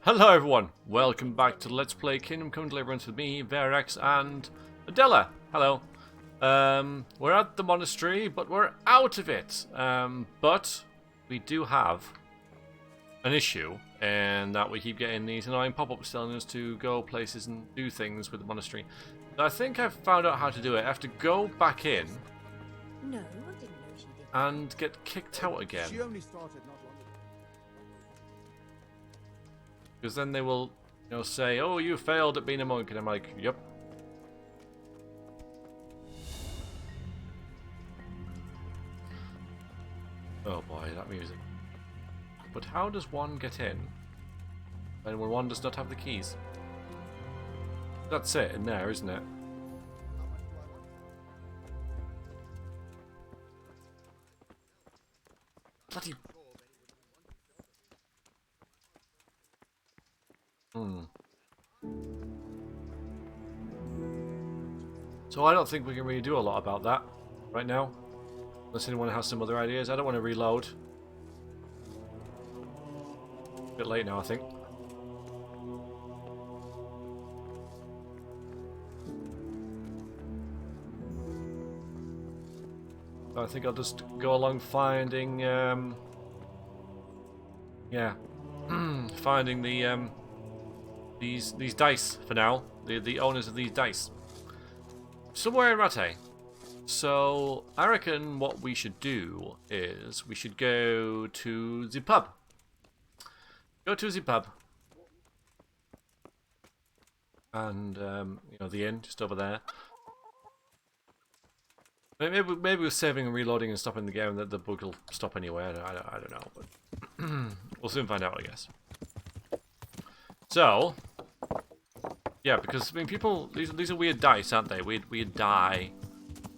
Hello everyone, welcome back to Let's Play Kingdom Come Deliverance with me, Verax, and Adela. Hello. We're at the monastery, but we're out of it. But we do have an issue, and that we keep getting these annoying pop-ups telling us to go places and do things with the monastery. So I think I've found out how to do it. I have to go back in No, I didn't know she did. and get kicked out again. She only started not long ago. Because then they will, say, "Oh, you failed at being a monk," and I'm like, "Yep." Oh boy, that music. But how does one get in when one does not have the keys? That's it in there, isn't it? Bloody. So I don't think we can really do a lot about that right now. Unless anyone has some other ideas. I don't want to reload. A bit late now, I think. I think I'll just go along finding, finding the these dice for now. The owners of these dice. Somewhere in Rattay. So I reckon what we should do is we should go to the pub. Go to the pub. And the inn just over there. Maybe we're saving and reloading and stopping the game that the bug will stop anyway. I don't know, but we'll soon find out, I guess. So, yeah, because I mean, people these are weird dice, aren't they? Weird die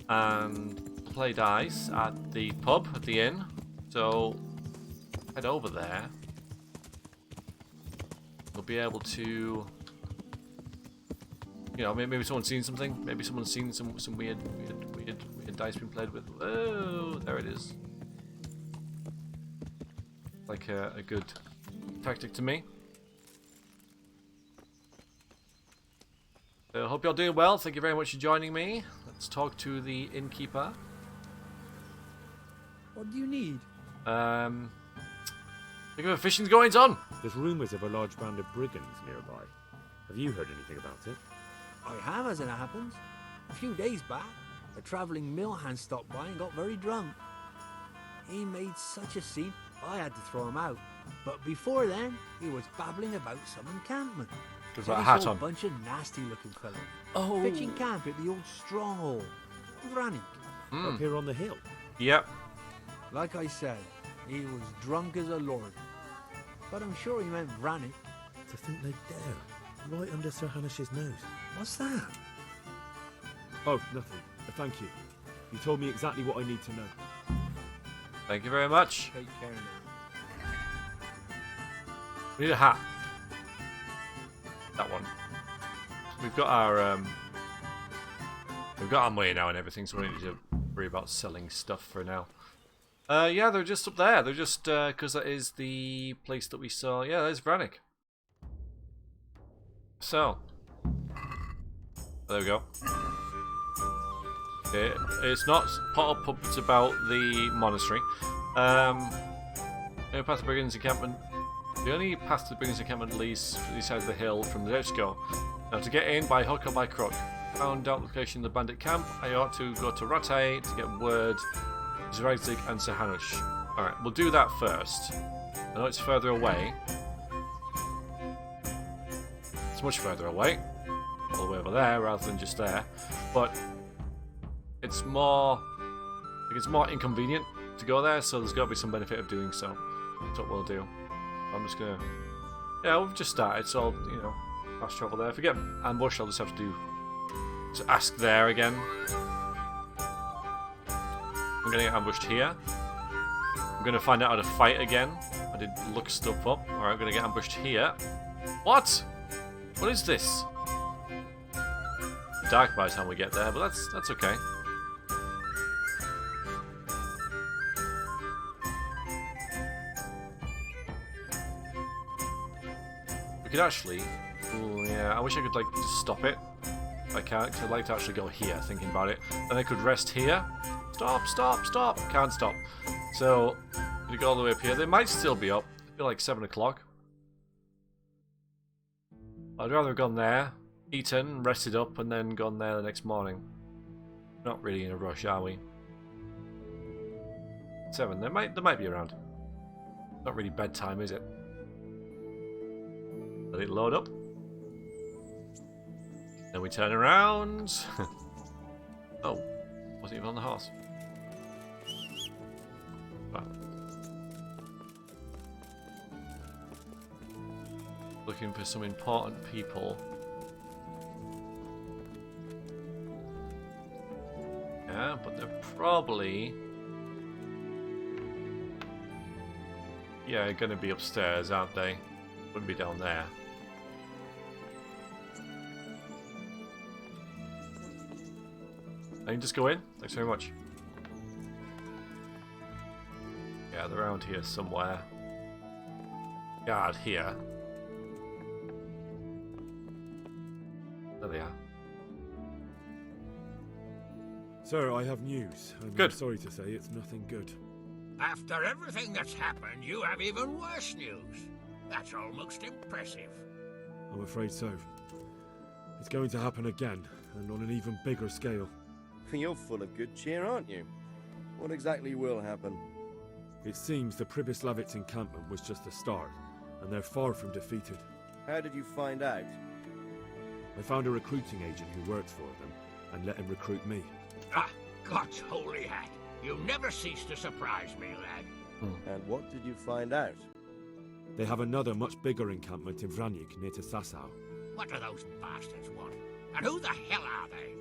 and play dice at the pub at the inn. So head over there. We'll be able to, maybe someone's seen something. Maybe someone's seen some weird dice being played with. Oh, there it is. Like a good tactic to me. So, hope you're doing well. Thank you very much for joining me. Let's talk to the innkeeper. What do you need? Think of a fishing goings on. There's rumours of a large band of brigands nearby. Have you heard anything about it? I have, as it happens. A few days back, a travelling mill hand stopped by and got very drunk. He made such a scene, I had to throw him out. But before then, he was babbling about some encampment. With Said that he hat saw on. a bunch of nasty-looking fellows. Oh. Pitching camp at the old stronghold. Vranik. Up here on the hill? Yep. Like I said, he was drunk as a lord. But I'm sure he meant Vranik. To think they'd dare. Right under Sir Hanish's nose. What's that? Oh, nothing. Thank you. You told me exactly what I need to know. Thank you very much. Take care now. We need a hat. That one. We've got our money now and everything, so we don't need to worry about selling stuff for now. Yeah, they're just up there. They're just because that is the place that we saw. Yeah, there's Vranik. So there we go. Okay, it's not pop-up. It's about the monastery. No path to Brigand's encampment. The only path to the Brigand's encampment leads to the side of the hill from the Dutchco. Now, to get in by hook or by crook. Found out the location of the bandit camp. I ought to go to Rattay to get word to Zrazig and Sir Hanush. Alright, we'll do that first. I know it's further away. It's much further away. All the way over there rather than just there. But it's more inconvenient to go there, so there's got to be some benefit of doing so. That's what we'll do. I'm just gonna, we've just started, so fast travel there. If we get ambushed, I'll just have to ask there again. I'm gonna get ambushed here. I'm gonna find out how to fight again. I did look stuff up. Alright, I'm gonna get ambushed here. What? What is this? Dark by the time we get there, but that's okay. We could actually... Ooh, yeah, I wish I could, like, just stop it. I can't, 'cause I'd like to actually go here, thinking about it. And I could rest here. Stop, stop, stop! Can't stop. So, we go all the way up here. They might still be up. It'd be like 7 o'clock. I'd rather have gone there, eaten, rested up, and then gone there the next morning. Not really in a rush, are we? 7. They might be around. Not really bedtime, is it? Let it load up. Then we turn around. Oh, wasn't even on the horse. Right. Looking for some important people. Yeah, but they're probably... Yeah, gonna be upstairs, aren't they? Wouldn't be down there. I can just go in? Thanks very much. Yeah, they're around here somewhere. Guard here. There they are. Sir, I have news. Good. I'm sorry to say it's nothing good. After everything that's happened, you have even worse news. That's almost impressive. I'm afraid so. It's going to happen again, and on an even bigger scale. You're full of good cheer, aren't you? What exactly will happen? It seems the Pribyslavitz encampment was just the start, and they're far from defeated. How did you find out? I found a recruiting agent who works for them, and let him recruit me. Ah, God's holy hat. You never cease to surprise me, lad. And what did you find out? They have another much bigger encampment in Vranyk near to Sasau. What do those bastards want? And who the hell are they?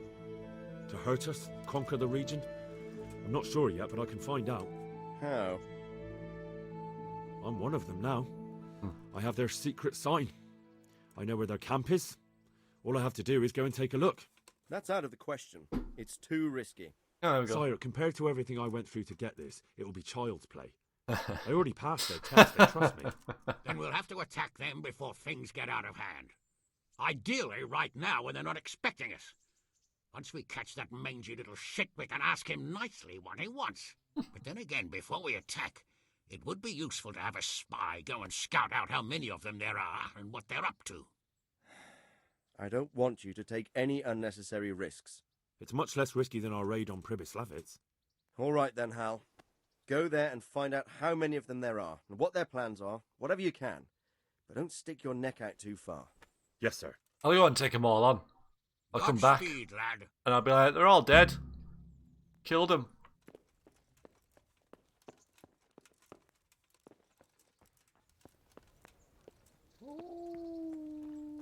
To hurt us? Conquer the region? I'm not sure yet, but I can find out. How? I'm one of them now. I have their secret sign. I know where their camp is. All I have to do is go and take a look. That's out of the question. It's too risky. Oh, there we go. Sire, compared to everything I went through to get this, it will be child's play. I already passed their test, they trust me. Then we'll have to attack them before things get out of hand. Ideally, right now when they're not expecting us. Once we catch that mangy little shit, we can ask him nicely what he wants. But then again, before we attack, it would be useful to have a spy go and scout out how many of them there are and what they're up to. I don't want you to take any unnecessary risks. It's much less risky than our raid on Pribyslavitz. All right then, Hal. Go there and find out how many of them there are, and what their plans are, whatever you can. But don't stick your neck out too far. Yes, sir. I'll go and take them all on. I'll come back Godspeed, lad. and I'll be like, they're all dead. Killed them.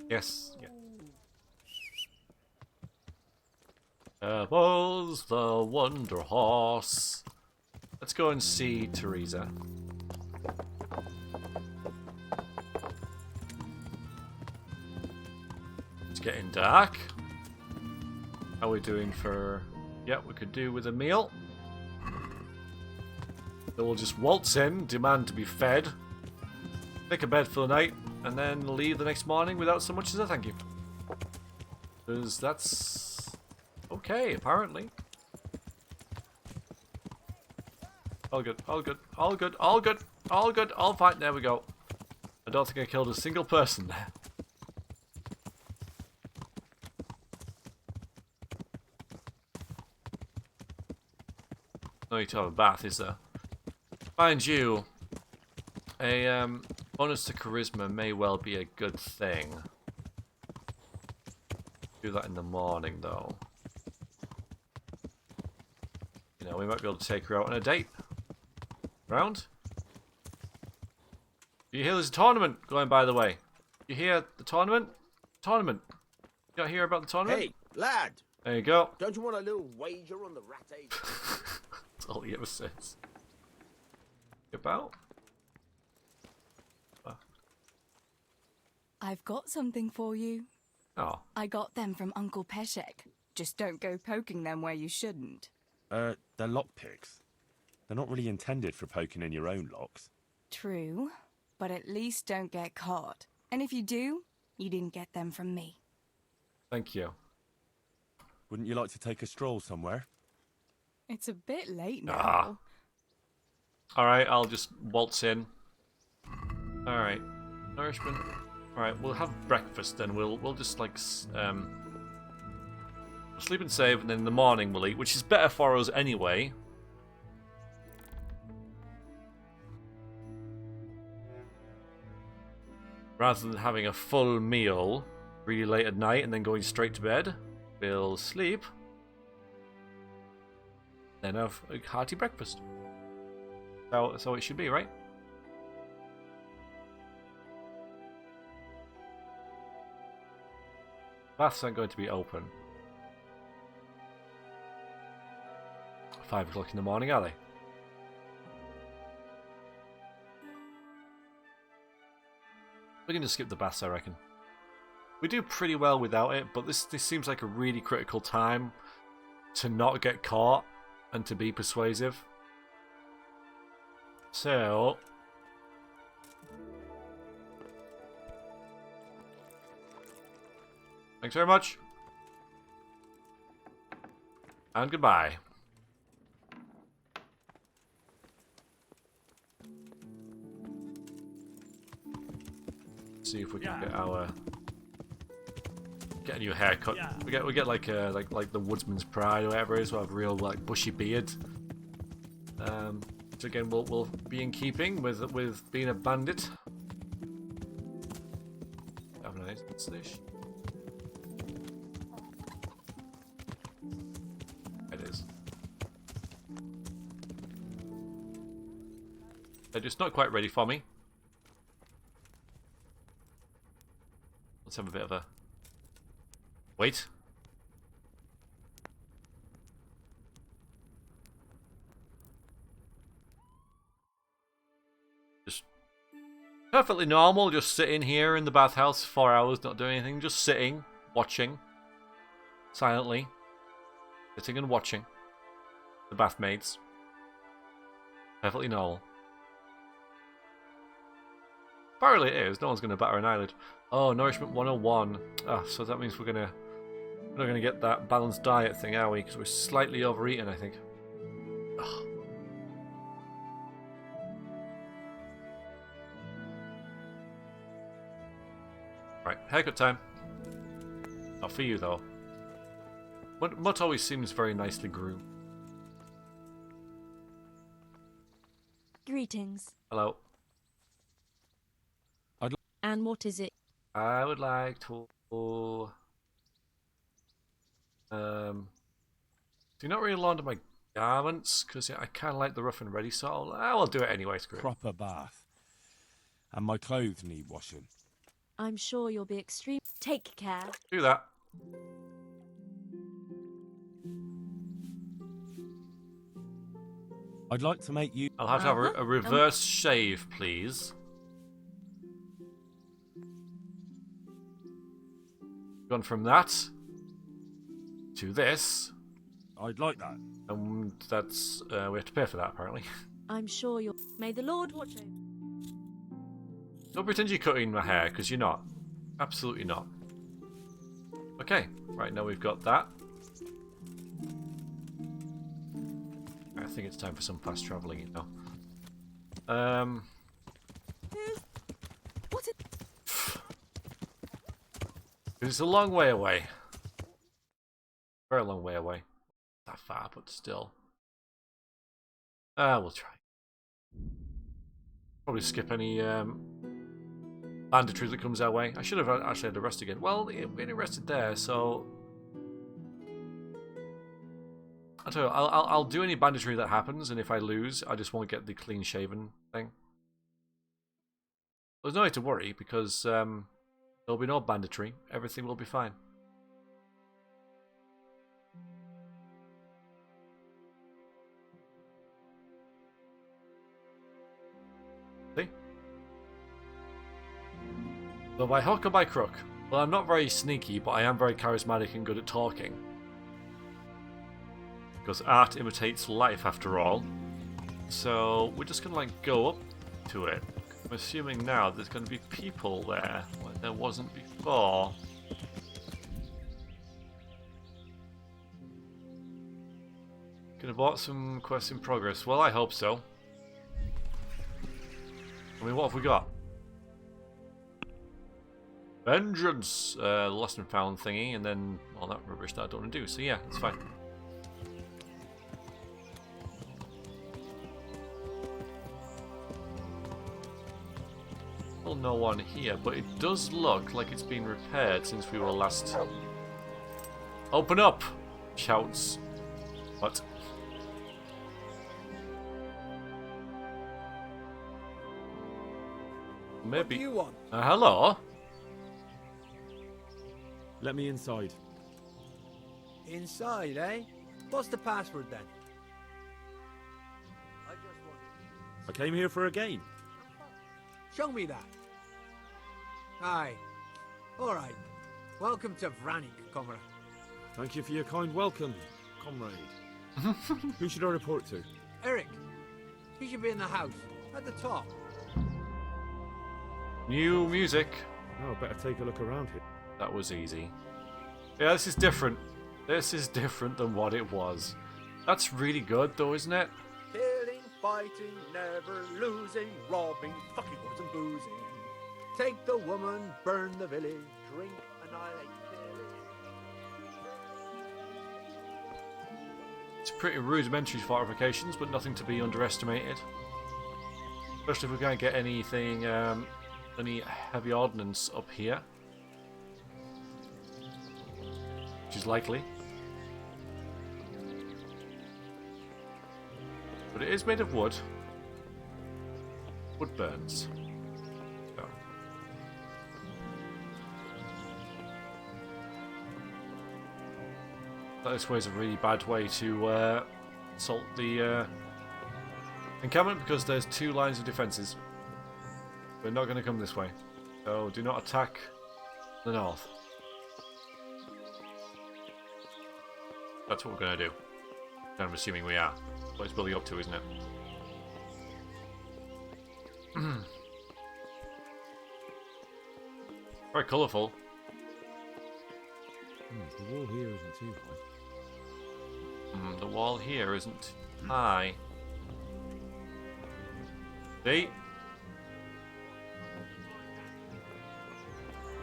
Yes. Yeah. There was the Wonder Horse. Let's go and see Teresa. It's getting dark. How are we doing for... Yeah, we could do with a meal. So we'll just waltz in, demand to be fed, make a bed for the night, and then leave the next morning without so much as a thank you. Because that's... okay, apparently. All good, all good, all good, all good, all good, all fine. There we go. I don't think I killed a single person there. No need to have a bath, is there? Mind you, a bonus to charisma may well be a good thing. Do that in the morning, though. You know, we might be able to take her out on a date. Round? You hear there's a tournament going, by the way? You hear the tournament? Tournament. You don't hear about the tournament? Hey, lad! There you go. Don't you want a little wager on the rat age? That's all he ever says. About? I've got something for you. Oh. I got them from Uncle Peshek. Just don't go poking them where you shouldn't. They're lockpicks. They're not really intended for poking in your own locks. True, but at least don't get caught. And if you do, you didn't get them from me. Thank you. Wouldn't you like to take a stroll somewhere? It's a bit late Ah. now. Alright, I'll just waltz in. Alright. Nourishment. Alright, we'll have breakfast then. We'll just like we'll sleep and save, and then in the morning we'll eat, which is better for us anyway. Rather than having a full meal really late at night and then going straight to bed, we'll sleep. Then have a hearty breakfast. So it should be, right? Baths aren't going to be open 5 o'clock in the morning, are they? We can just skip the baths, I reckon. We do pretty well without it, but this seems like a really critical time to not get caught and to be persuasive. So... thanks very much. And goodbye. See if we can get a new haircut. We get like the woodsman's pride or whatever it is. We'll have a real like bushy beard. Which again will be in keeping with being a bandit. Have a nice dish. It is. They're just not quite ready for me. Let's have a bit of a wait. Just perfectly normal, just sitting here in the bathhouse for 4 hours, not doing anything, just sitting, watching, silently, sitting and watching the bathmaids. Perfectly normal. Apparently it is. No one's going to batter an eyelid. Oh, nourishment 101. Ah, so that means we're not going to get that balanced diet thing, are we? Because we're slightly overeating, I think. Ugh. Right, haircut time. Not for you, though. Mutt always seems very nicely groomed. Greetings. Hello. And what is it? I would like to... do not really launder my garments, because I kind of like the rough and ready sort. I will do it anyway, screw it. Proper bath. And my clothes need washing. I'm sure you'll be extreme. Take care. Do that. I'd like to make you... I'll have to have a reverse shave, please. Gone from that to this. I'd like that. And that's... we have to pay for that, apparently. I'm sure you'll... May the Lord watch over. Don't pretend you're cutting my hair, because you're not. Absolutely not. Okay, right, now we've got that. I think it's time for some fast travelling, you know. What is... It's a long way away. Very long way away. Not that far, but still. We'll try. Probably skip any banditry that comes our way. I should have actually had a rest again. Well, we only rested there, so... I'll tell you, I'll do any banditry that happens, and if I lose, I just won't get the clean-shaven thing. There's no need to worry, because there'll be no banditry. Everything will be fine. See? So by hook or by crook? Well, I'm not very sneaky, but I am very charismatic and good at talking. Because art imitates life, after all. So we're just going to like go up to it. I'm assuming now there's going to be people there. Well, There wasn't before. Could have bought some quests in progress. Well, I hope so. I mean, what have we got? Vengeance! Lost and found thingy, and then all that rubbish that I don't want to do. So yeah, it's fine. Well, no one here, but it does look like it's been repaired since we were last... Open up! Shouts. What? Maybe. What do you want? Hello? Let me inside. Inside, eh? What's the password then? I came here for a game. Show me that. Aye. Alright. Welcome to Vranik, comrade. Thank you for your kind welcome, comrade. Who should I report to? Eric. He should be in the house. At the top. New music. Oh, I better take a look around here. That was easy. Yeah, this is different. This is different than what it was. That's really good though, isn't it? Killing, fighting, never losing, robbing, fucking whores and boozing. Take the woman, burn the village, drink, annihilate, It's pretty rudimentary fortifications, but nothing to be underestimated. Especially if we're going to get anything, any heavy ordnance up here. Which is likely. But it is made of wood. Wood burns. So. This way is a really bad way to assault the encampment because there's two lines of defences. We're not going to come this way. So do not attack the north. That's what we're going to do. I'm assuming we are. What it's building up to, isn't it? Very colourful. The wall here isn't too high. The wall here isn't high. See?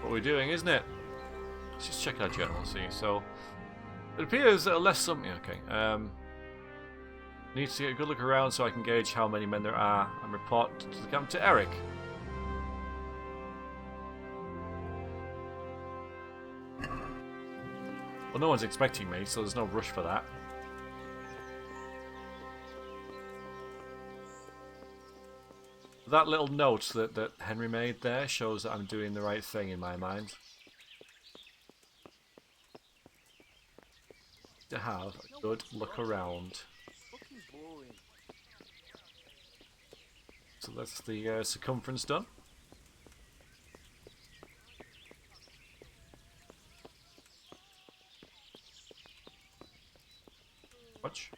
What we're doing, isn't it? Let's just check our journal, see. So, it appears that less something. Okay. Need to get a good look around so I can gauge how many men there are and report to the camp to Eric. Well, no one's expecting me, so there's no rush for that. That little note that Henry made there shows that I'm doing the right thing in my mind. To have a good look around. So that's the circumference done. Watch.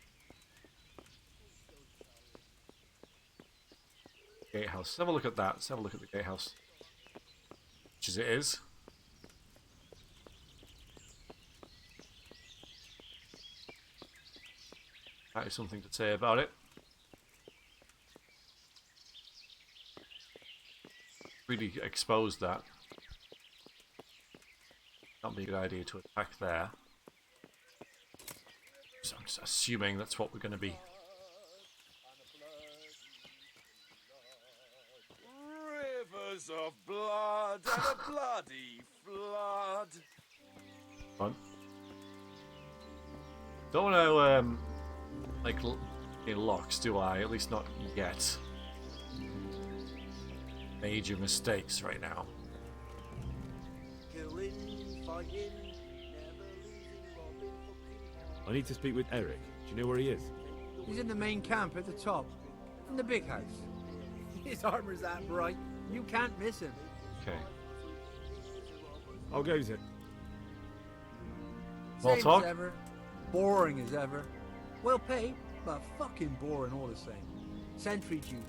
Gatehouse. Let's have a look at that. Let's have a look at the gatehouse. Which as it is. That is something to say about it. Really exposed that. Not be a good idea to attack there. So I'm just assuming that's what we're going to be. Rivers of blood and a bloody flood. Fun. Don't want to like in locks, do I? At least not yet. Major mistakes right now. Killing, fighting, never losing, robbing, fucking. I need to speak with Eric. Do you know where he is? He's in the main camp at the top. In the big house. His armor's that bright. You can't miss him. Okay. How goes it? Well, Same talk. as ever. Boring as ever. Well paid, but fucking boring all the same. Sentry duty.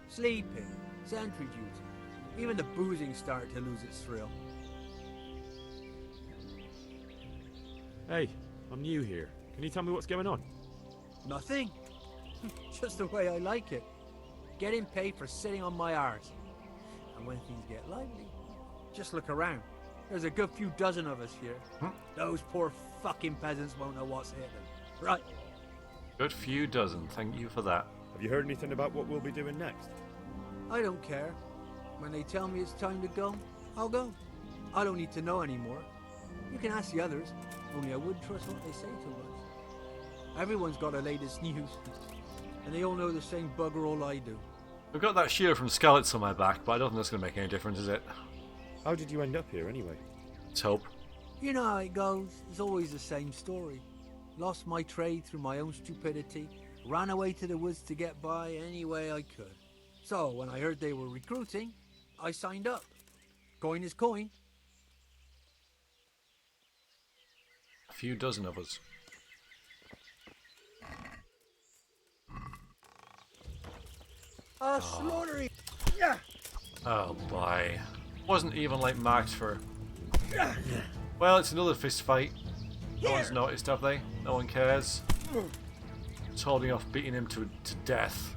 Sleeping. Sentry duty. Even the boozing started to lose its thrill. Hey, I'm new here. Can you tell me what's going on? Nothing. Just the way I like it. Getting paid for sitting on my arse. And when things get lively, just look around. There's a good few dozen of us here. Those poor fucking peasants won't know what's hit them. Right. Good few dozen. Thank you for that. Have you heard anything about what we'll be doing next? I don't care. When they tell me it's time to go, I'll go. I don't need to know anymore. You can ask the others, only I wouldn't trust what they say to us. Everyone's got the latest news, and they all know the same bugger all I do. We've got that shield from Skeleton on my back, but I don't think that's going to make any difference, is it? How did you end up here anyway? Let's hope. You know how it goes. It's always the same story. Lost my trade through my own stupidity, ran away to the woods to get by any way I could. So, when I heard they were recruiting, I signed up. Coin is coin. A few dozen of us. Slaughtering! Yeah. Oh boy. Wasn't even like marked for... Well, it's another fist fight. No one's noticed, have they? No one cares. Just holding off beating him to death.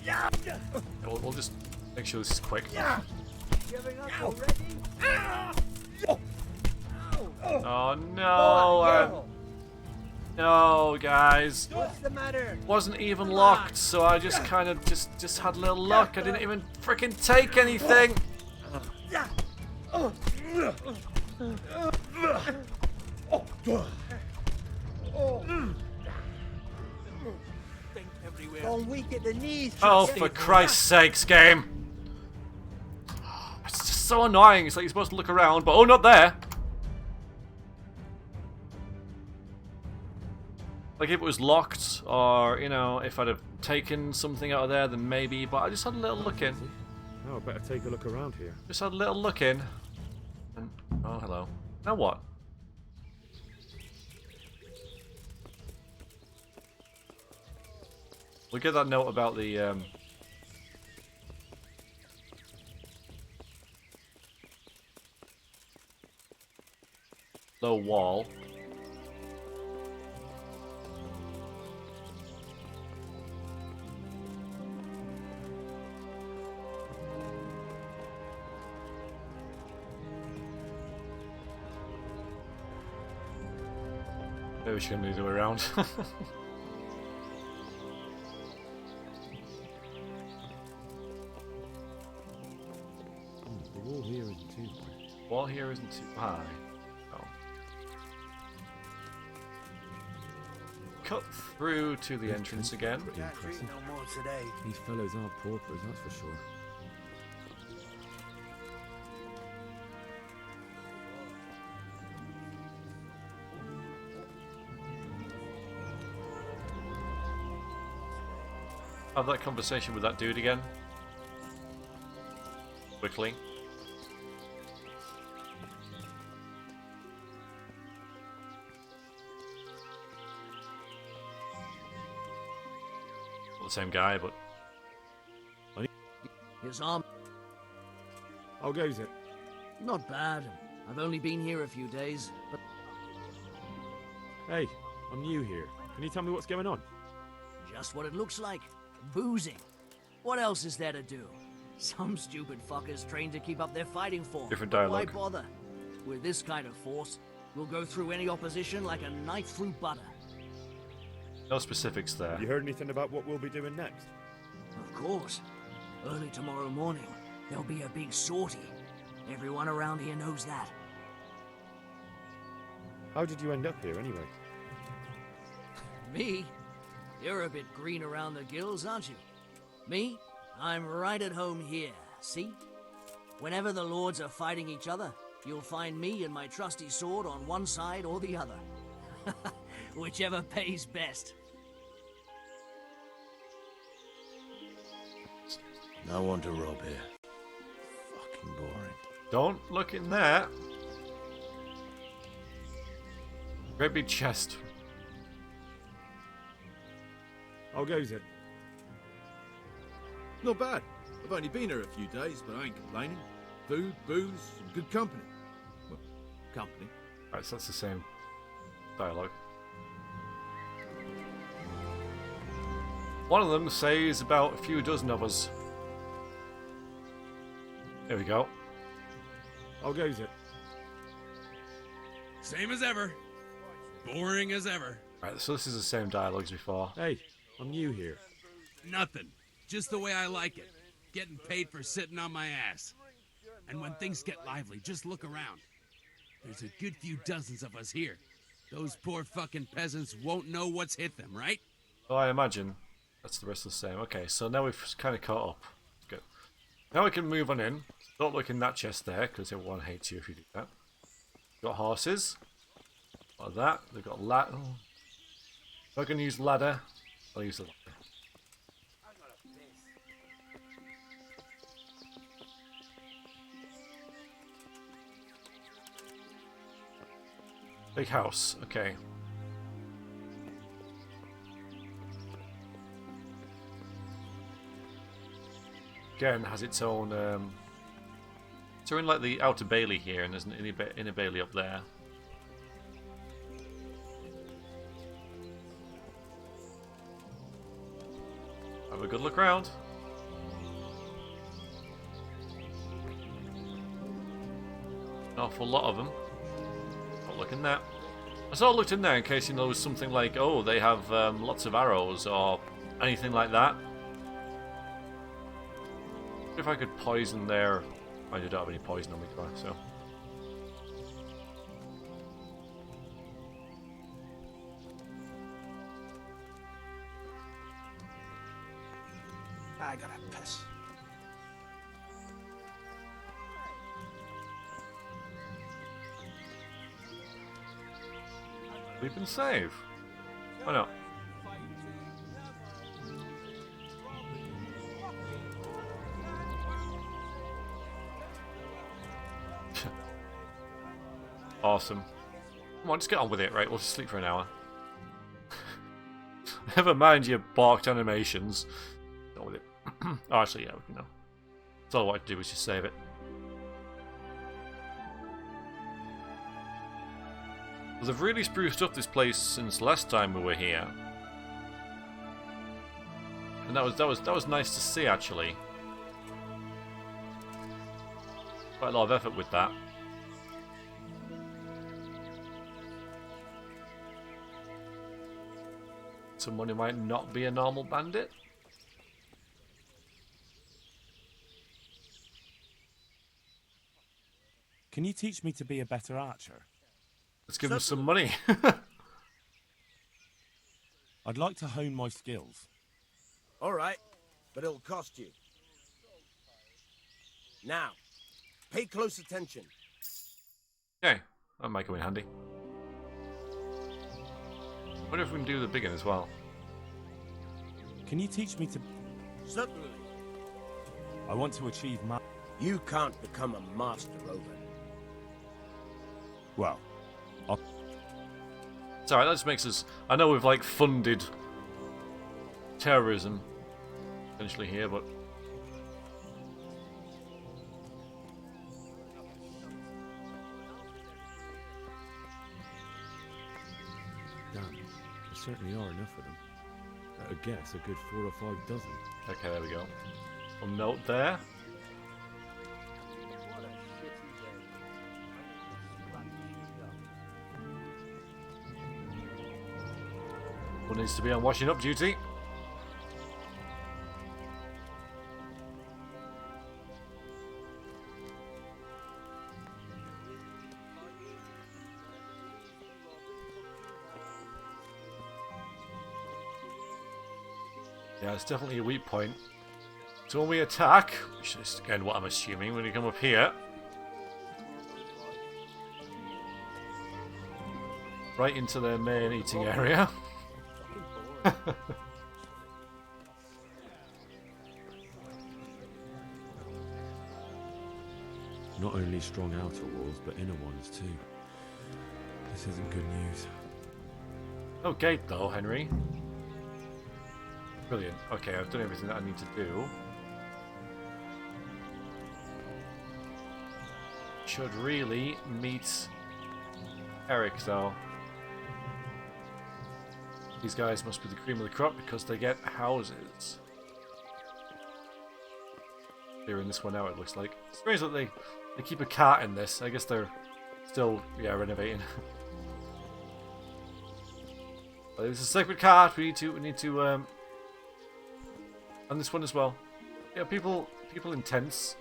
Yeah, we'll just make sure this is quick. Giving up already? Oh no! No, guys. What's the matter? Wasn't even locked, so I just kind of just had a little luck. I didn't even freaking take anything. All weak at the knees. Oh, for Christ's sakes, game! It's just so annoying. It's like you're supposed to look around, but oh, not there. Like if it was locked, or, you know, if I'd have taken something out of there, then maybe, but I just had a little look in. Oh, I better take a look around here. Just had a little look in. And, oh, hello. Now what? We'll get that note about the, low wall. Maybe we should move it around. The wall here isn't too high. Wall here isn't too high. Oh. Cut through to the entrance again. Pretty Can't drink impressive. no more today. These fellows are paupers, that's for sure. Have that conversation with that dude again. Quickly. Not the same guy, but His How goes it? not bad. I've only been here a few days, but Hey, I'm new here. Can you tell me what's going on? just what it looks like. Boozing. What else is there to do? Some stupid fuckers trained to keep up their fighting form. Different But dialogue. why bother? With this kind of force, we'll go through any opposition like a knife through butter. no specifics there. Have you heard anything about what we'll be doing next? Of course. Early tomorrow morning, there'll be a big sortie. Everyone around here knows that. How did you end up here anyway? Me? You're a bit green around the gills, aren't you? Me? I'm right at home here, see? Whenever the lords are fighting each other, you'll find me and my trusty sword on one side or the other. Whichever pays best. No one to rob here. Fucking boring. Don't look in there. Great big chest. How goes it? Not bad. I've only been here a few days, but I ain't complaining. Food, booze, some good company. Well, company. Right, so that's the same dialogue. One of them says about a few dozen of us. There we go. How goes it? Same as ever. Boring as ever. Right, so this is the same dialogue as before. Hey, I'm new here. Nothing. Just the way I like it. Getting paid for sitting on my ass. And when things get lively, just look around. There's a good few dozens of us here. Those poor fucking peasants won't know what's hit them, right? Oh, I imagine that's the rest of the same. Okay, so now we've kind of caught up. Good. Now we can move on in. Don't look in that chest there, because everyone hates you if you do that. Got horses. Like that. They've got ladder. Oh. If I can use ladder, I'll use the ladder. Big house, okay. Again, has its own. So we're in like the outer bailey here, and there's an inner bailey up there. Have a good look around. An awful lot of them. Look in there. I sort of looked in there in case there was something like, oh, they have lots of arrows or anything like that. If I could poison their... I don't have any poison on me, do I? So. I gotta piss. We've been saved. Why not? Awesome. Come on, just get on with it, right? We'll just sleep for an hour. Never mind your barked animations. Get on with it. Oh, actually, yeah, we can know. That's all I want to do is just save it. Well, they've really spruced up this place since last time we were here, and that was nice to see actually. Quite a lot of effort with that. Someone who might not be a normal bandit. Can you teach me to be a better archer? Let's give him some money. I'd like to hone my skills. All right, but it'll cost you. Now, pay close attention. Okay, that might come in handy. What if we can do the big one as well? Can you teach me to... Certainly. I want to achieve my... You can't become a master, Rover. Well, it's alright, that just makes us... I know we've like funded terrorism essentially here, but... Damn, there certainly are enough of them. At a guess, a good 4 or 5 dozen. Okay, there we go. A note there. One needs to be on washing up duty. Yeah, it's definitely a weak point. So when we attack, which is again what I'm assuming, when we come up here, right into their main eating area. Not only strong outer walls, but inner ones too. This isn't good news. No gate though, Henry. Brilliant. Okay, I've done everything that I need to do. should really meet Eric, though. These guys must be the cream of the crop because they get houses. They're in this one now, it looks like. It's strange that they keep a cart in this. I guess they're still, yeah, renovating. But there's a sacred cart. We need to and this one as well. Yeah, people in tents.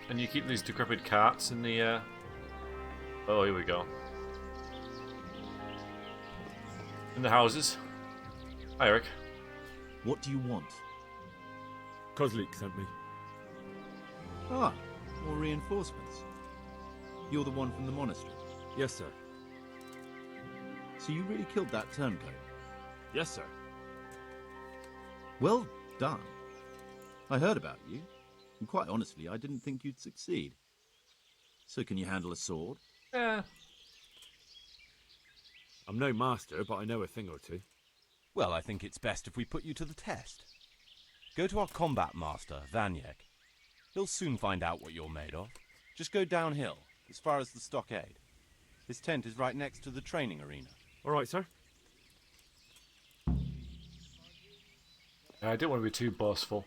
And you keep these decrepit carts in the oh, here we go. In the houses. Hi, Eric. What do you want? Kozlik sent me. Ah, more reinforcements. You're the one from the monastery? Yes, sir. So you really killed that turncoat? Yes, sir. Well done. I heard about you, and quite honestly, I didn't think you'd succeed. So can you handle a sword? Yeah. I'm no master, but I know a thing or two. Well, I think it's best if we put you to the test. Go to our combat master, Vanyek. He'll soon find out what you're made of. Just go downhill, as far as the stockade. His tent is right next to the training arena. All right, sir. I didn't want to be too boastful.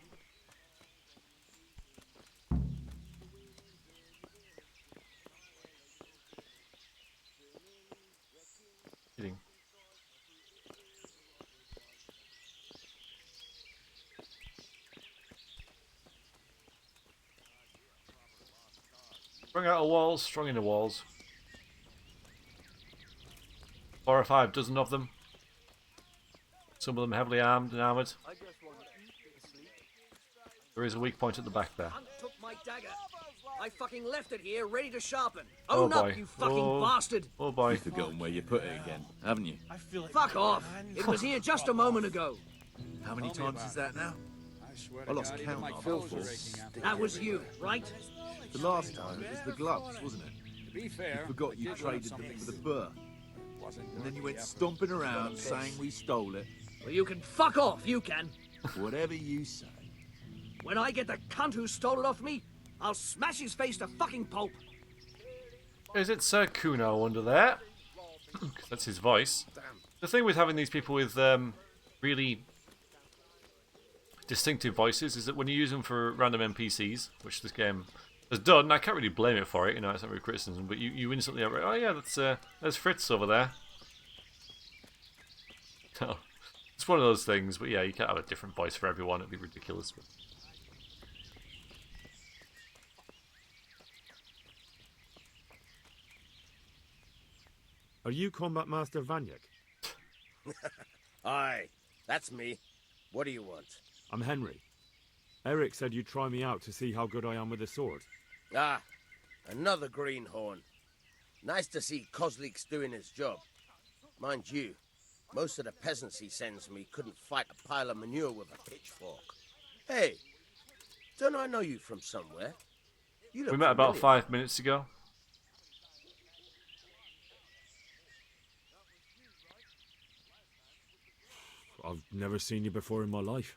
Kidding. Strung out of walls, strung into walls. 4 or 5 dozen of them. Some of them heavily armed and armoured. There is a weak point at the back there. Took my dagger. I fucking left it here, ready to sharpen. Oh Own boy. up, you fucking bastard! Oh boy. You've forgotten where you put it again, haven't you? Fuck off! It was here just a moment ago. How many times is that now? I lost count after 4. That was you, right? The last time it was the gloves, wasn't it? To be fair, You forgot you traded them for the burr. And then you went stomping around saying we stole it. Well, you can fuck off, you can. Whatever you say. When I get the cunt who stole it off me, I'll smash his face to fucking pulp. Is it Sir Kuno under there? That's his voice. The thing with having these people with really distinctive voices is that when you use them for random NPCs, which this game has done, I can't really blame it for it, you know, it's not really criticism, but you instantly are, oh yeah, there's Fritz over there. No, it's one of those things, but yeah, you can't have a different voice for everyone, it'd be ridiculous. But... Are you Combat Master Vanyek? Aye, that's me. What do you want? I'm Henry. Eric said you'd try me out to see how good I am with a sword. Ah, another greenhorn. Nice to see Kozlik's doing his job. Mind you, most of the peasants he sends me couldn't fight a pile of manure with a pitchfork. Hey, don't I know you from somewhere? You look We met about familiar. 5 minutes ago. I've never seen you before in my life.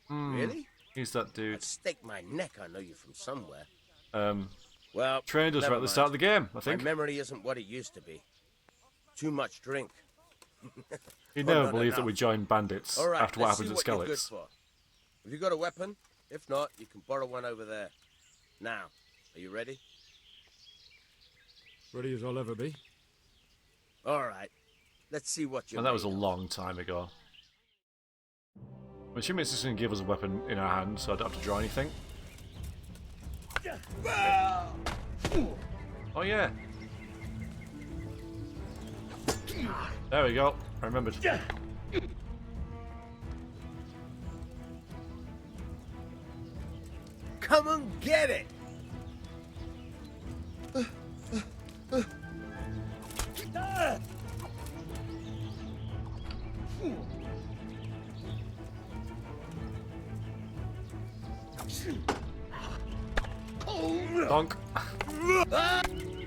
Really? He's that dude. I'd stake my neck I know you from somewhere. Well, Well, trained us right never at the start of the game, I My think. memory isn't what it used to be. Too much drink. He'd Well, never not believe that enough. we joined bandits All right, after what let's happened see to what you're good Skelets. for. Have you got a weapon? If not, you can borrow one over there. Now, are you ready? Ready as I'll ever be. All right. Let's see what you're And that was a made of. long time ago. I'm assuming it's just going to give us a weapon in our hand, so I don't have to draw anything. Oh yeah. There we go. I remembered. Come and get it! Donk.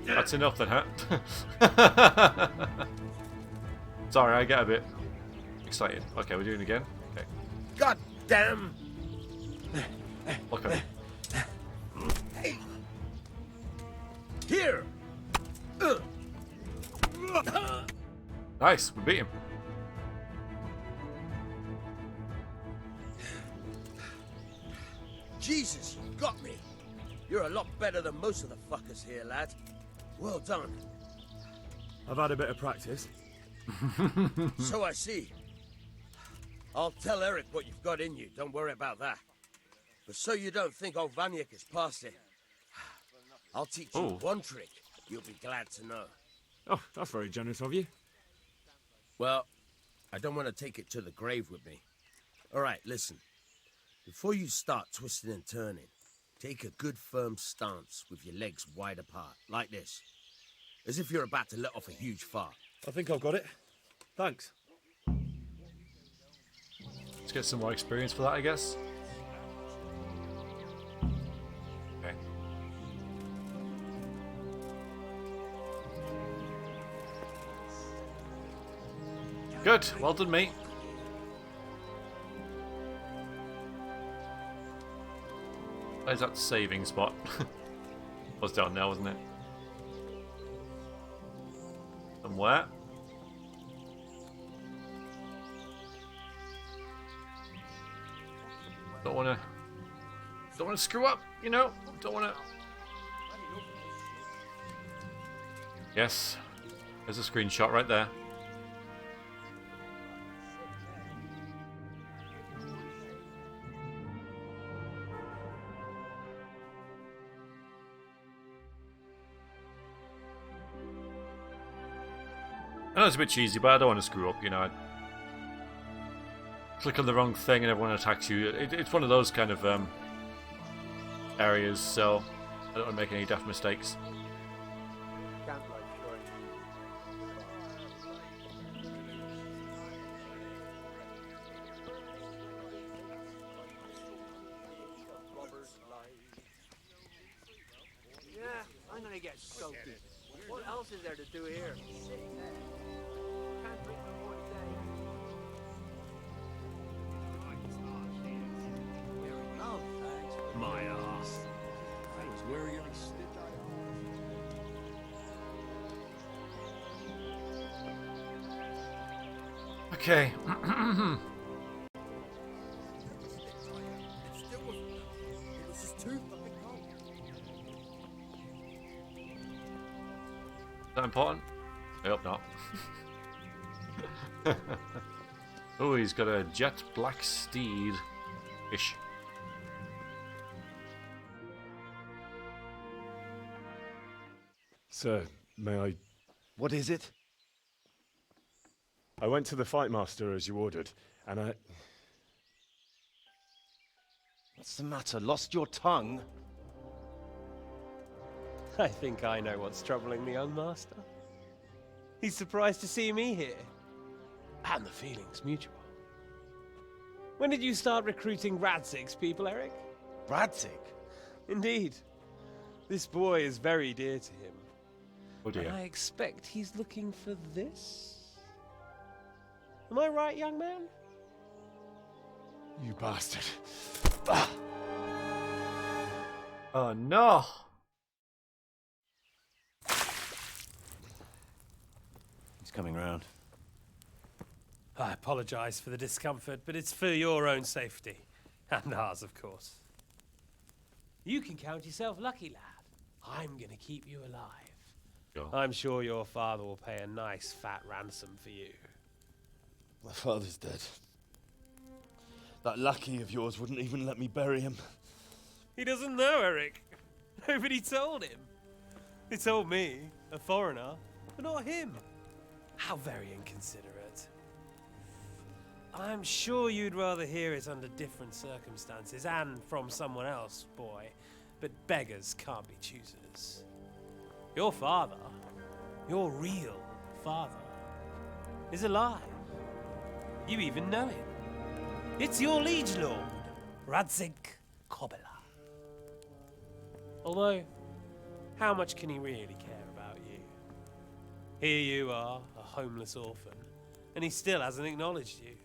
That's enough then, huh? Sorry, I get a bit Excited. Okay, we're doing it again. Okay. God damn! Okay. Hey! Here! Nice, we beat him. Jesus, you got me! You're a lot better than most of the fuckers here, lad. Well done. I've had a bit of practice. So I see. I'll tell Eric what you've got in you, don't worry about that. But so you don't think old Vanyek is past it, I'll teach you one trick you'll be glad to know. Oh, that's very generous of you. Well, I don't want to take it to the grave with me. All right, listen. Before you start twisting and turning, take a good firm stance with your legs wide apart, like this. As if you're about to let off a huge fart. I think I've got it. Thanks. Let's get some more experience for that, I guess. Okay. Good. Well done, mate. Where's that saving spot? Was down there, wasn't it? Somewhere. Don't wanna screw up, you know? Don't wanna. Yes. There's a screenshot right there. I know it's a bit cheesy, but I don't want to screw up, you know. I click on the wrong thing and everyone attacks you. It's one of those kind of areas, so I don't want to make any daft mistakes. Yeah, I'm gonna get soaked. What else is there to do here? Can't drink no more today. Here we go, thanks. My ass. I was wearing every stitch I Okay. Is that important? I hope not. Oh, he's got a jet black steed. Ish. Sir, may I... What is it? I went to the fight master as you ordered, and I... What's the matter? Lost your tongue? I think I know what's troubling the young master. He's surprised to see me here. And the feeling's mutual. When did you start recruiting Radzig's people, Eric? Radzig? Indeed. This boy is very dear to him. Oh dear. And I expect he's looking for this. Am I right, young man? You bastard. Oh no! He's coming round. I apologize for the discomfort, but it's for your own safety. And ours, of course. You can count yourself lucky, lad. I'm gonna keep you alive. Go. I'm sure your father will pay a nice fat ransom for you. My father's dead. That lucky of yours wouldn't even let me bury him. He doesn't know, Eric. Nobody told him. They told me, a foreigner, but not him. How very inconsiderate. I'm sure you'd rather hear it under different circumstances and from someone else, boy. But beggars can't be choosers. Your father, your real father, is alive. You even know him. It's your liege lord, Radzig Kobyla. Although, how much can he really care about you? Here you are, a homeless orphan, And he still hasn't acknowledged you.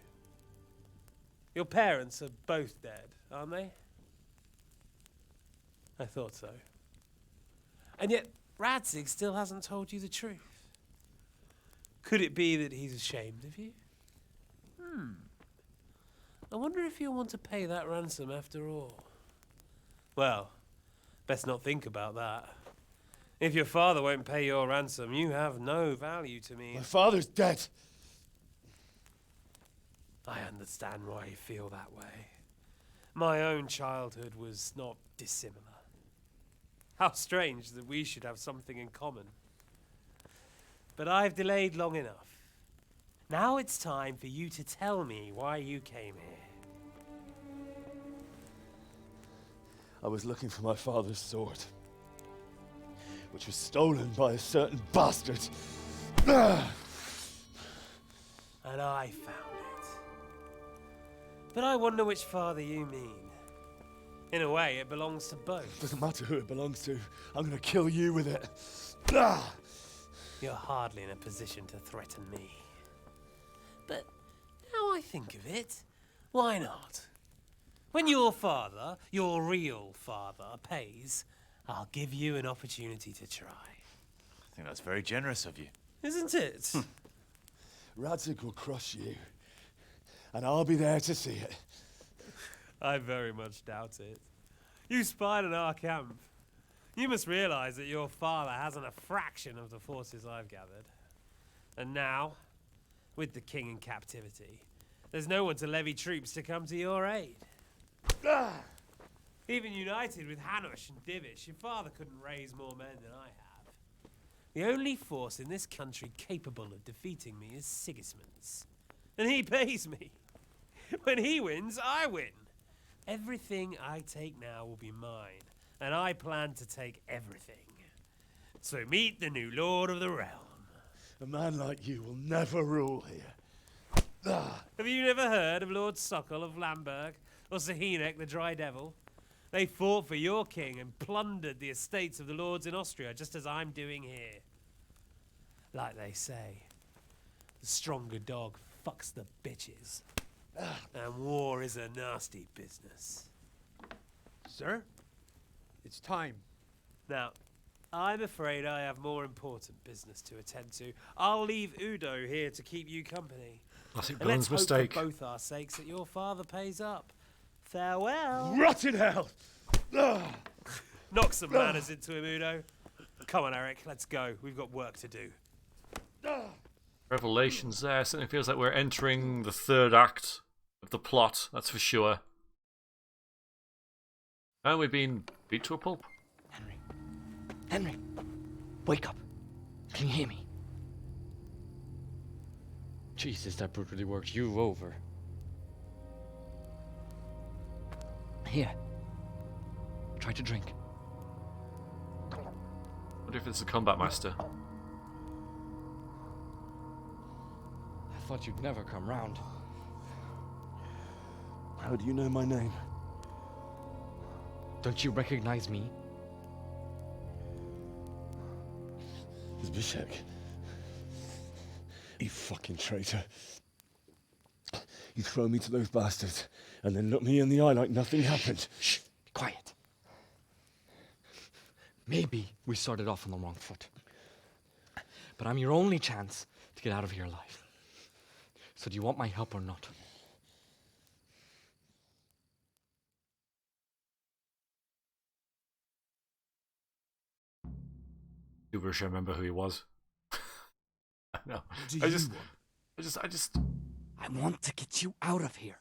Your parents are both dead, aren't they? I thought so. And yet, Radzig still hasn't told you the truth. Could it be that he's ashamed of you? I wonder if you'll want to pay that ransom after all. Well, best not think about that. If your father won't pay your ransom, you have no value to me. My father's dead. I understand why you feel that way. My own childhood was not dissimilar. How strange that we should have something in common. But I've delayed long enough. Now it's time for you to tell me why you came here. I was looking for my father's sword, which was stolen by a certain bastard. And I found it. But I wonder which father you mean. In a way, it belongs to both. Doesn't matter who it belongs to. I'm gonna kill you with it. You're hardly in a position to threaten me. But now I think of it, why not? When your father, your real father, pays, I'll give you an opportunity to try. I think that's very generous of you. Isn't it? Radzig will crush you, and I'll be there to see it. I very much doubt it. You spied on our camp. You must realize that your father hasn't a fraction of the forces I've gathered. And now, with the king in captivity, there's no one to levy troops to come to your aid. Even united with Hanush and Divish, your father couldn't raise more men than I have. The only force in this country capable of defeating me is Sigismund's. And he pays me. When he wins, I win. Everything I take now will be mine, and I plan to take everything. So meet the new lord of the realm. A man like you will never rule here. Have you never heard of Lord Sokol of Lamberg, or Sahinek the Dry Devil? They fought for your king and plundered the estates of the lords in Austria, just as I'm doing here. Like they say, the stronger dog fucks the bitches. And war is a nasty business. Sir, it's time. Now, I'm afraid I have more important business to attend to. I'll leave Udo here to keep you company. Classic And let's Villain's hope mistake. for both our sakes that your father pays up. Farewell. Rot in hell! Knock some manners into him, Udo. Come on, Eric, let's go. We've got work to do. Revelations there. Certainly feels like we're entering the third act of the plot, that's for sure. And we've been beat to a pulp. Henry, wake up. Can you hear me? Jesus, that brutally worked you over. Here. Try to drink. What if it's a combat master? I thought you'd never come round. How do you know my name? Don't you recognize me? Zbyszek. You fucking traitor. You throw me to those bastards, and then look me in the eye like nothing happened. Shh, be quiet. Maybe we started off on the wrong foot. But I'm your only chance to get out of here alive. So do you want my help or not? I wish I remember who he was. I know. I want to get you out of here.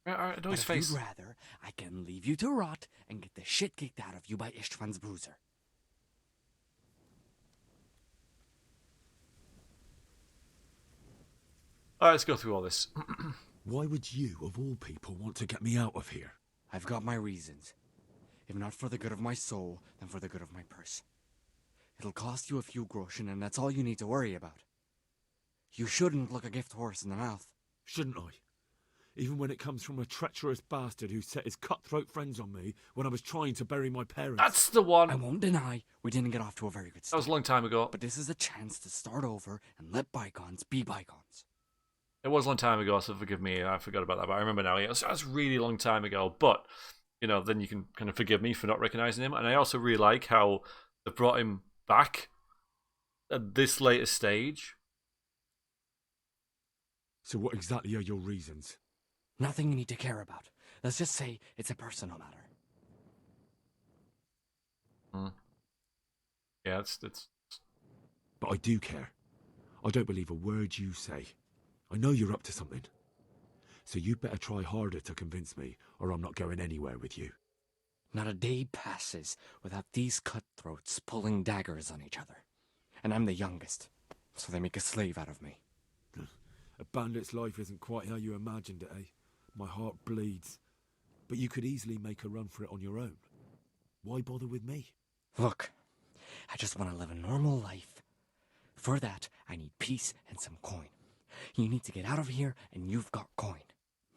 I know his But if face. you'd rather, I can leave you to rot and get the shit kicked out of you by István's bruiser. Alright, let's go through all this. Why would you, of all people, want to get me out of here? I've got my reasons. If not for the good of my soul, then for the good of my purse. It'll cost you a few groschen, and that's all you need to worry about. You shouldn't look a gift horse in the mouth. Shouldn't I? Even when it comes from a treacherous bastard who set his cutthroat friends on me when I was trying to bury my parents. That's the one! I won't deny we didn't get off to a very good start. That was a long time ago. But this is a chance to start over and let bygones be bygones. It was a long time ago, so forgive me. I forgot about that, but I remember now. Yeah, that's a really long time ago. But you know, then you can kind of forgive me for not recognizing him. And I also really like how they brought him back at this later stage. So what exactly are your reasons? Nothing you need to care about. Let's just say it's a personal matter. Yeah, it's. But I do care. I don't believe a word you say. I know you're up to something. So you better try harder to convince me, or I'm not going anywhere with you. Not a day passes without these cutthroats pulling daggers on each other. And I'm the youngest, so they make a slave out of me. A bandit's life isn't quite how you imagined it, eh? My heart bleeds. But you could easily make a run for it on your own. Why bother with me? Look, I just want to live a normal life. For that, I need peace and some coin. You need to get out of here, and you've got coin.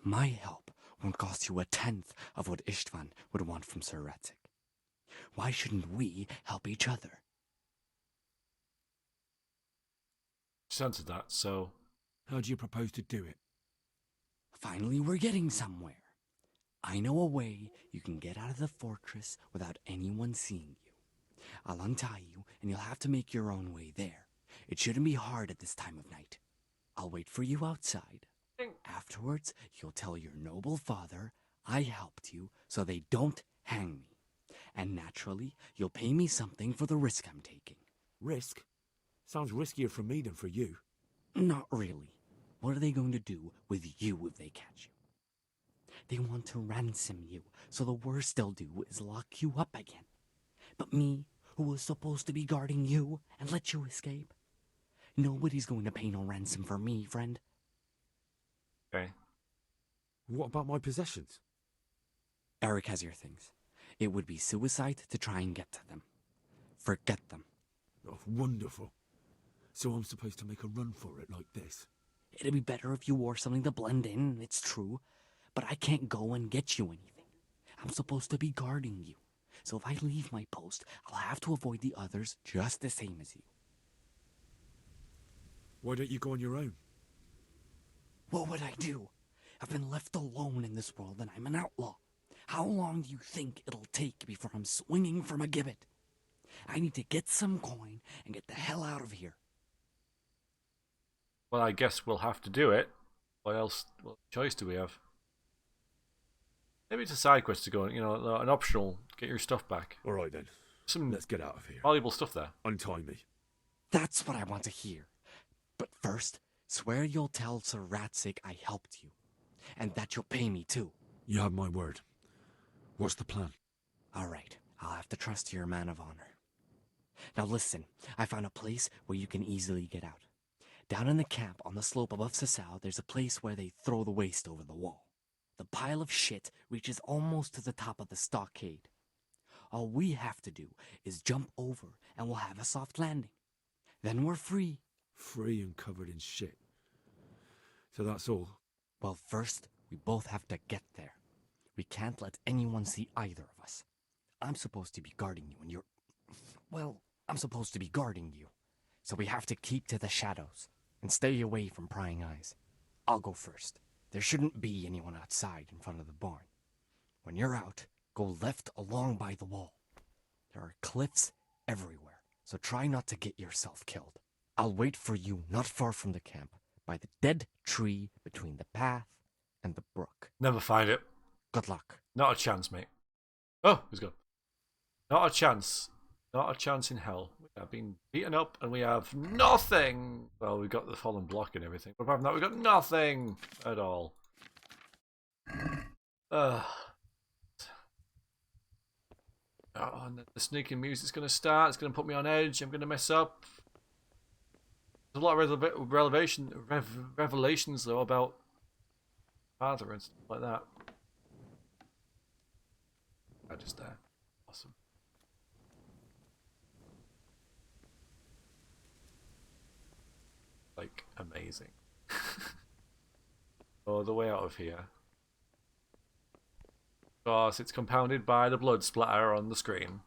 My help won't cost you a tenth of what Istvan would want from Sir Ratzik. Why shouldn't we help each other? Just answered that, so... How do you propose to do it? Finally, we're getting somewhere. I know a way you can get out of the fortress without anyone seeing you. I'll untie you, and you'll have to make your own way there. It shouldn't be hard at this time of night. I'll wait for you outside. Afterwards, you'll tell your noble father I helped you so they don't hang me. And naturally, you'll pay me something for the risk I'm taking. Risk? Sounds riskier for me than for you. Not really. What are they going to do with you if they catch you? They want to ransom you, so the worst they'll do is lock you up again. But me, who was supposed to be guarding you and let you escape? Nobody's going to pay no ransom for me, friend. Okay. What about my possessions? Eric has your things. It would be suicide to try and get to them. Forget them. Oh, wonderful. So I'm supposed to make a run for it like this? It'd be better if you wore something to blend in, it's true. But I can't go and get you anything. I'm supposed to be guarding you. So if I leave my post, I'll have to avoid the others just the same as you. Why don't you go on your own? What would I do? I've been left alone in this world and I'm an outlaw. How long do you think it'll take before I'm swinging from a gibbet? I need to get some coin and get the hell out of here. Well, I guess we'll have to do it. What else? What choice do we have? Maybe it's a side quest to go, you know, an optional, get your stuff back. All right then. Let's get out of here. Valuable stuff there. Untie me. That's what I want to hear. But first, swear you'll tell Sir Ratzik I helped you. And that you'll pay me too. You have my word. What's the plan? All right, I'll have to trust your man of honor. Now listen, I found a place where you can easily get out. Down in the camp on the slope above Sasau, there's a place where they throw the waste over the wall. The pile of shit reaches almost to the top of the stockade. All we have to do is jump over and we'll have a soft landing. Then we're free. Free and covered in shit. So that's all? Well, first, we both have to get there. We can't let anyone see either of us. I'm supposed to be guarding you and you're... Well, I'm supposed to be guarding you. So we have to keep to the shadows and stay away from prying eyes. I'll go first. There shouldn't be anyone outside in front of the barn. When you're out, go left along by the wall. There are cliffs everywhere, so try not to get yourself killed. I'll wait for you not far from the camp, by the dead tree between the path and the brook. Never find it. Good luck. Not a chance, mate. Oh, he's gone. Not a chance. Not a chance in hell. We have been beaten up and we have nothing. Well, we've got the fallen block and everything. But apart from that, we've got nothing at all. Oh, and the sneaking music's going to start. It's going to put me on edge. I'm going to mess up. There's a lot of revelations, though, about father and stuff like that. I just there. Awesome. Like, amazing. Oh, the way out of here. Of course, it's compounded by the blood splatter on the screen.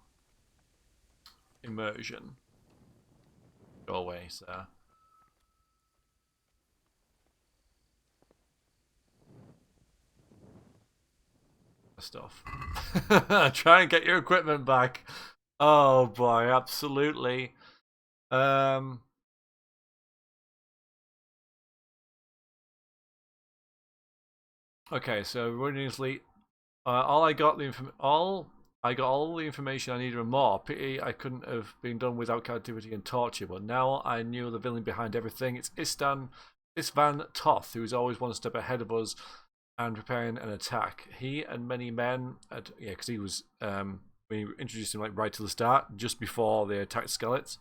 Immersion. Go away, sir. stuff. Try and get your equipment back. Oh boy, absolutely. Okay, so running late. All I got all the information I needed and more. Pity I couldn't have been done without captivity and torture, but now I knew the villain behind everything. It's Istvan Toth, who's always one step ahead of us and preparing an attack. He and many men, because he was, we introduced him like right to the start, just before they attacked Skeletons.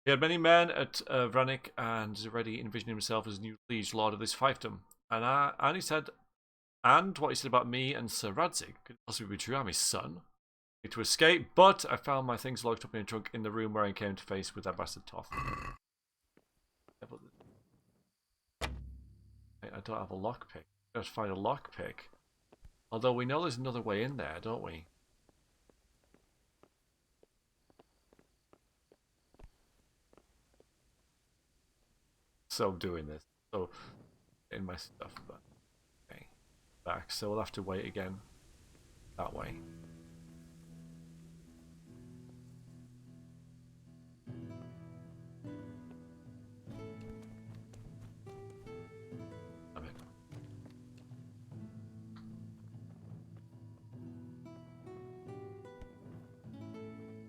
He had many men at Vranik and is already envisioning himself as new liege lord of this fiefdom. And he said, and what he said about me and Sir Radzik could possibly be true. I'm his son. I need to escape, but I found my things locked up in a trunk in the room where I came to face with that bastard Toth. I don't have a lockpick. I have to find a lockpick. Although we know there's another way in there, don't we? So I'm doing this. So in my stuff, but okay. Back. So we'll have to wait again. That way.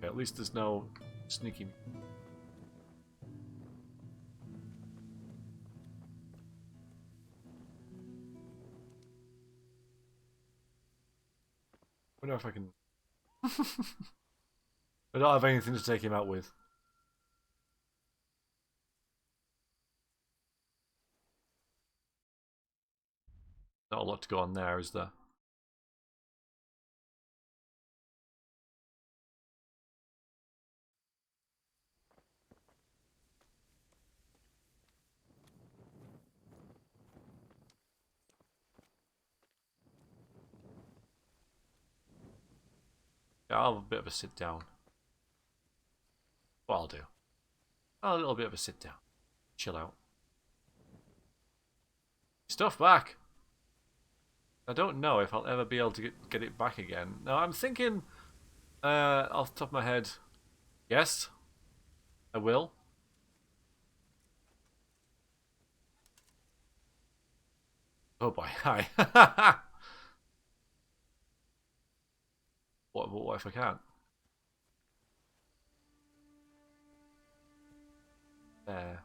At least there's no sneaking. I wonder if I can. I don't have anything to take him out with. Not a lot to go on there, is there? Yeah, I'll have a bit of a sit down. What I'll do. A little bit of a sit down. Chill out. Stuff back! I don't know if I'll ever be able to get it back again. No, I'm thinking, off the top of my head, yes, I will. Oh boy, hi. What if I can't? There.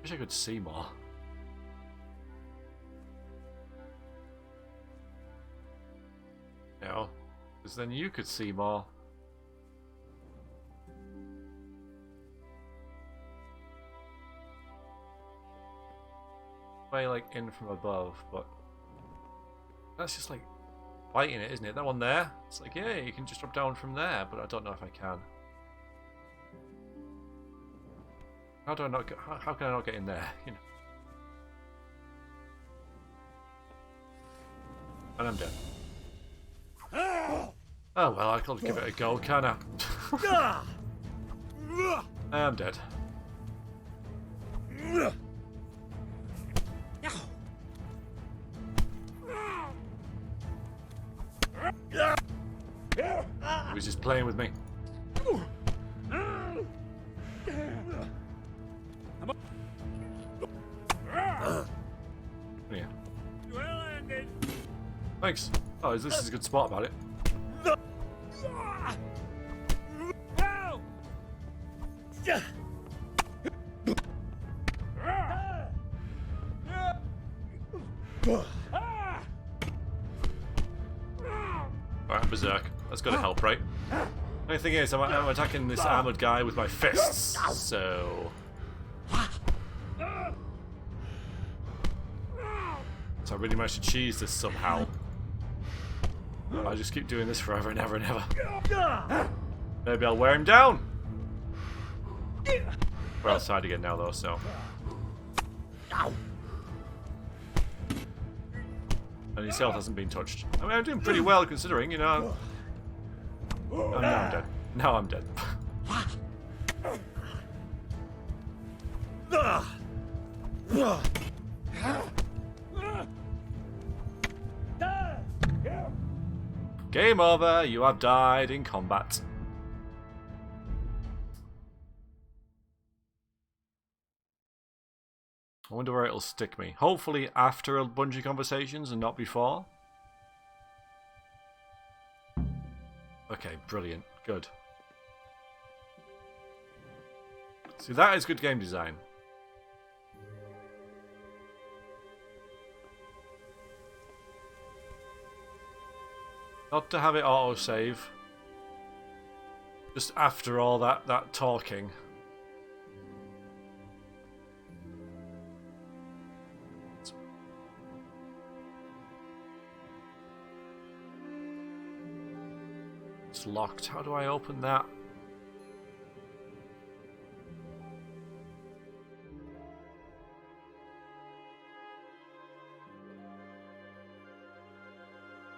Wish I could see more. No, because then you could see more. Way like in from above, but that's just like fighting it, isn't it? That one there, it's like, yeah, you can just drop down from there, but I don't know if I can. How do I not get? How can I not get in there? You know. And I'm dead. Oh well, I could give it a go, can I? I'm dead. He was just playing with me. Yeah. Thanks. Oh, this is a good spot about it. Alright, berserk. That's gotta help, right? The only thing is, I'm attacking this armored guy with my fists, so... So I really managed to cheese this somehow. I just keep doing this forever and ever and ever. Maybe I'll wear him down. We're outside again now, though, so... And his health hasn't been touched. I mean, I'm doing pretty well considering, you know. Oh, now I'm dead. Now I'm dead. Game over. You have died in combat. I wonder where it'll stick me. Hopefully after a bunch of conversations and not before. Okay, brilliant. Good. See, that is good game design. Not to have it auto-save. Just after all that talking. It's locked. How do I open that?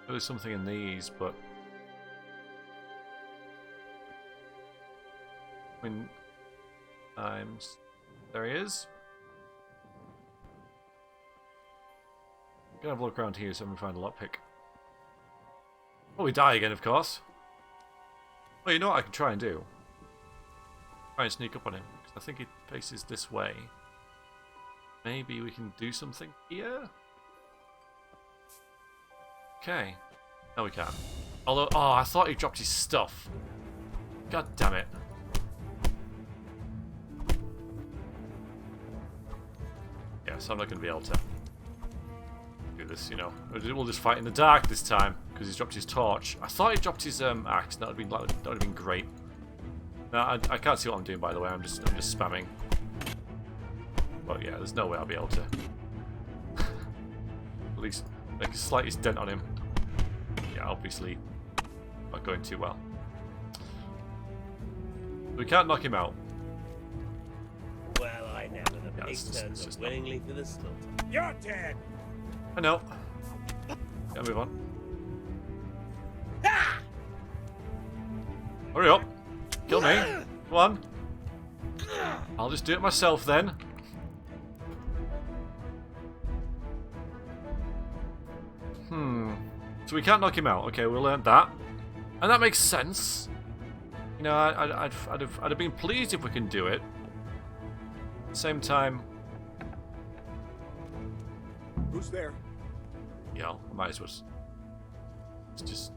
There's something in these, but when there he is. I'm gonna have a look around here so I can find a lockpick. Oh, we die again, of course. Well, you know what I can try and do? Try and sneak up on him, because I think he faces this way. Maybe we can do something here? Okay. No, we can't. Although, oh, I thought he dropped his stuff. God damn it. Yeah, so I'm not going to be able to do this, you know. We'll just fight in the dark this time, because he's dropped his torch. I thought he dropped his axe. That would have been great. No, I can't see what I'm doing, by the way. I'm just spamming. But yeah, there's no way I'll be able to at least make a slightest dent on him. Yeah, obviously not going too well. We can't knock him out. Well, I never the pig turns up willingly for the slaughter. You're dead! I know. Gotta move on. Hurry up. Kill me. Come on. I'll just do it myself then. So we can't knock him out. Okay, we learned that. And that makes sense. You know, I'd have been pleased if we can do it. At the same time... Who's there? Yeah, I might as well. It's just...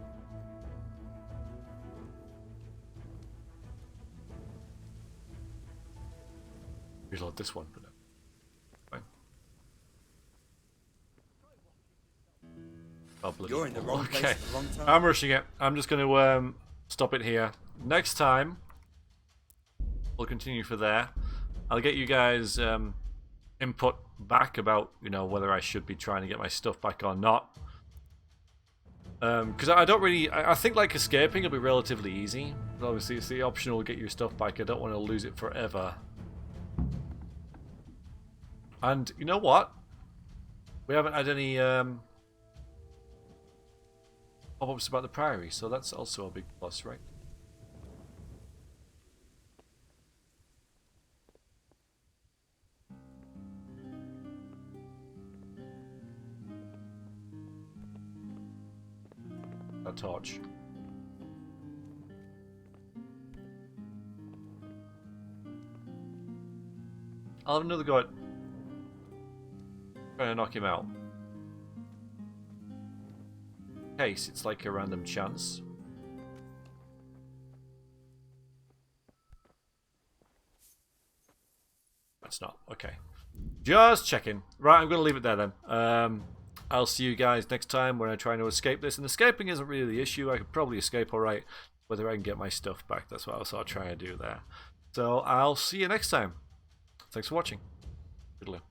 reload this one, but no. Fine. Oh, bloody. You're in the wrong place at the wrong time. I'm rushing it. I'm just going to stop it here. Next time, we'll continue for there. I'll get you guys input back about, you know, whether I should be trying to get my stuff back or not. Because I don't really... I think, like, escaping will be relatively easy. But obviously, it's the optional get your stuff back. I don't want to lose it forever. And you know what? We haven't had any pop-ups about the Priory, so that's also a big plus, right? A torch. I'll have another go at trying to knock him out. In case it's like a random chance. That's not. Okay. Just checking. Right, I'm going to leave it there then. I'll see you guys next time when I try to escape this. And escaping isn't really the issue. I could probably escape alright. Whether I can get my stuff back. That's what I was sort of trying to do there. So I'll see you next time. Thanks for watching. Good luck.